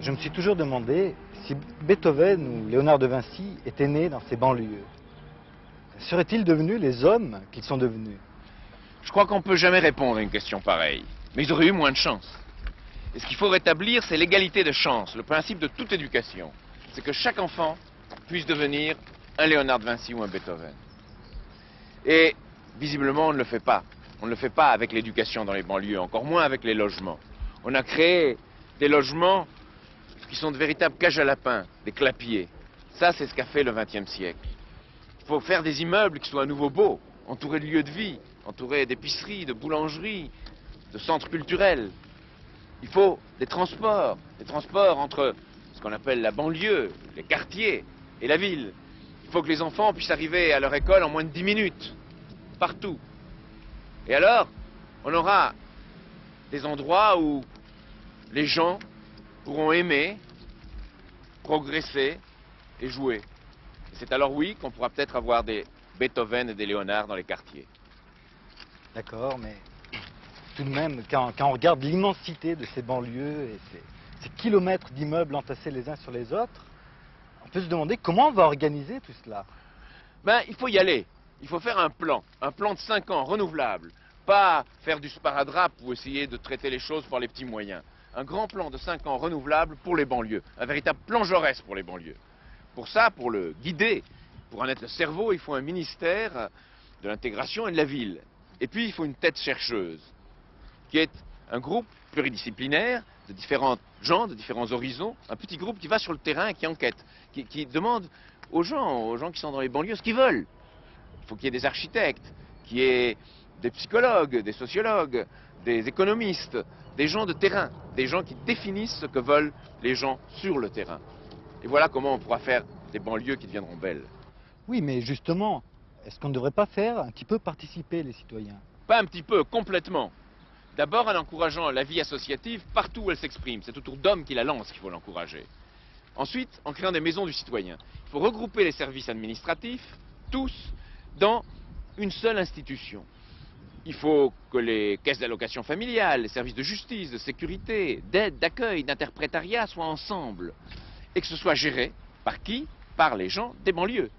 Je me suis toujours demandé si Beethoven ou Léonard de Vinci étaient nés dans ces banlieues. Seraient-ils devenus les hommes qu'ils sont devenus? Je crois qu'on ne peut jamais répondre à une question pareille. Mais ils auraient eu moins de chance. Et ce qu'il faut rétablir, c'est l'égalité de chance, le principe de toute éducation. C'est que chaque enfant puisse devenir un Léonard de Vinci ou un Beethoven. Et visiblement, on ne le fait pas. On ne le fait pas avec l'éducation dans les banlieues, encore moins avec les logements. On a créé des logements qui sont de véritables cages à lapins, des clapiers. Ça, c'est ce qu'a fait le XXe siècle. Il faut faire des immeubles qui soient à nouveau beaux, entourés de lieux de vie, entourés d'épiceries, de boulangeries, de centres culturels. Il faut des transports entre ce qu'on appelle la banlieue, les quartiers et la ville. Il faut que les enfants puissent arriver à leur école en moins de 10 minutes, partout. Et alors, on aura des endroits où les gens pourront aimer, progresser et jouer. Et c'est alors oui qu'on pourra peut-être avoir des Beethoven et des Léonard dans les quartiers. D'accord, mais tout de même, quand on regarde l'immensité de ces banlieues et ces kilomètres d'immeubles entassés les uns sur les autres, on peut se demander comment on va organiser tout cela. Ben, il faut y aller. Il faut faire un plan de 5 ans renouvelable. Pas faire du sparadrap ou essayer de traiter les choses par les petits moyens. Un grand plan de 5 ans renouvelable pour les banlieues. Un véritable plan Jaurès pour les banlieues. Pour ça, pour le guider, pour en être le cerveau, il faut un ministère de l'intégration et de la ville. Et puis, il faut une tête chercheuse, qui est un groupe pluridisciplinaire de différents gens, de différents horizons, un petit groupe qui va sur le terrain et qui enquête, qui demande aux gens qui sont dans les banlieues ce qu'ils veulent. Il faut qu'il y ait des architectes, qu'il y ait des psychologues, des sociologues, des économistes, des gens de terrain, des gens qui définissent ce que veulent les gens sur le terrain. Et voilà comment on pourra faire des banlieues qui deviendront belles. Oui, mais justement, est-ce qu'on ne devrait pas faire un petit peu participer les citoyens? Pas un petit peu, complètement. D'abord en encourageant la vie associative partout où elle s'exprime. C'est autour d'hommes qui la lancent qu'il faut l'encourager. Ensuite, en créant des maisons du citoyen. Il faut regrouper les services administratifs, tous, dans une seule institution. Il faut que les caisses d'allocation familiale, les services de justice, de sécurité, d'aide, d'accueil, d'interprétariat soient ensemble. Et que ce soit géré par qui? Par les gens des banlieues.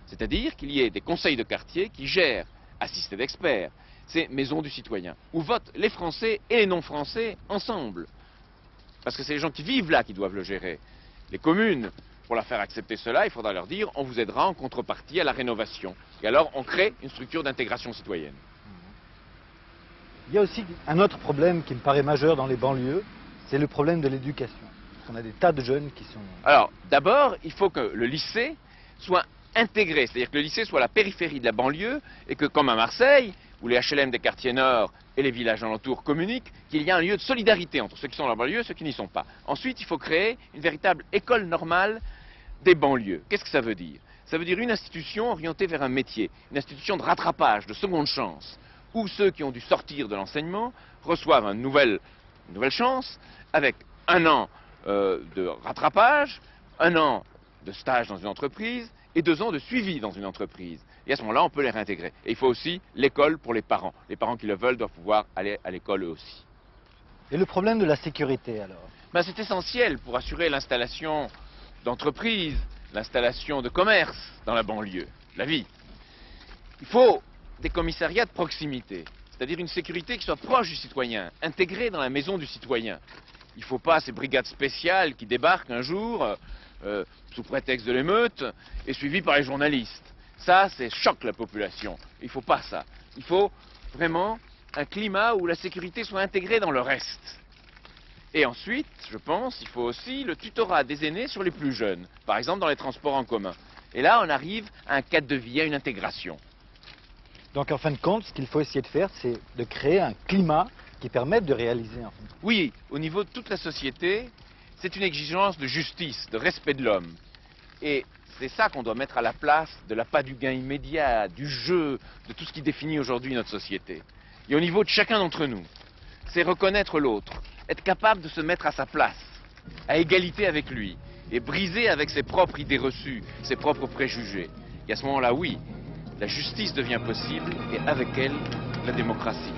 C'est-à-dire qu'il y ait des conseils de quartier qui gèrent, assistés d'experts, ces maisons du citoyen, où votent les Français et les non-Français ensemble. Parce que c'est les gens qui vivent là qui doivent le gérer. Les communes, pour leur faire accepter cela, il faudra leur dire on vous aidera en contrepartie à la rénovation. Et alors on crée une structure d'intégration citoyenne. Il y a aussi un autre problème qui me paraît majeur dans les banlieues, c'est le problème de l'éducation. On a des tas de jeunes qui sont... Alors, d'abord, il faut que le lycée soit intégré, c'est-à-dire que le lycée soit la périphérie de la banlieue et que, comme à Marseille, où les HLM des quartiers nord et les villages alentours communiquent, qu'il y a un lieu de solidarité entre ceux qui sont dans la banlieue et ceux qui n'y sont pas. Ensuite, il faut créer une véritable école normale des banlieues. Qu'est-ce que ça veut dire? Ça veut dire une institution orientée vers un métier, une institution de rattrapage, de seconde chance, où ceux qui ont dû sortir de l'enseignement reçoivent une nouvelle chance avec un an de rattrapage, un an de stage dans une entreprise et 2 ans de suivi dans une entreprise. Et à ce moment-là, on peut les réintégrer. Et il faut aussi l'école pour les parents. Les parents qui le veulent doivent pouvoir aller à l'école eux aussi. Et le problème de la sécurité, alors? Ben, c'est essentiel pour assurer l'installation d'entreprises, l'installation de commerce dans la banlieue, la vie. Il faut des commissariats de proximité, c'est-à-dire une sécurité qui soit proche du citoyen, intégrée dans la maison du citoyen. Il ne faut pas ces brigades spéciales qui débarquent un jour, sous prétexte de l'émeute, et suivies par les journalistes. Ça choque la population. Il ne faut pas ça. Il faut vraiment un climat où la sécurité soit intégrée dans le reste. Et ensuite, je pense, il faut aussi le tutorat des aînés sur les plus jeunes, par exemple dans les transports en commun. Et là, on arrive à un cadre de vie, à une intégration. Donc en fin de compte, ce qu'il faut essayer de faire, c'est de créer un climat qui permette de réaliser. En fait. Oui, au niveau de toute la société, c'est une exigence de justice, de respect de l'homme. Et c'est ça qu'on doit mettre à la place de l'appât du gain immédiat, du jeu, de tout ce qui définit aujourd'hui notre société. Et au niveau de chacun d'entre nous, c'est reconnaître l'autre, être capable de se mettre à sa place, à égalité avec lui, et briser avec ses propres idées reçues, ses propres préjugés. Et à ce moment-là, oui, la justice devient possible, et avec elle, la démocratie.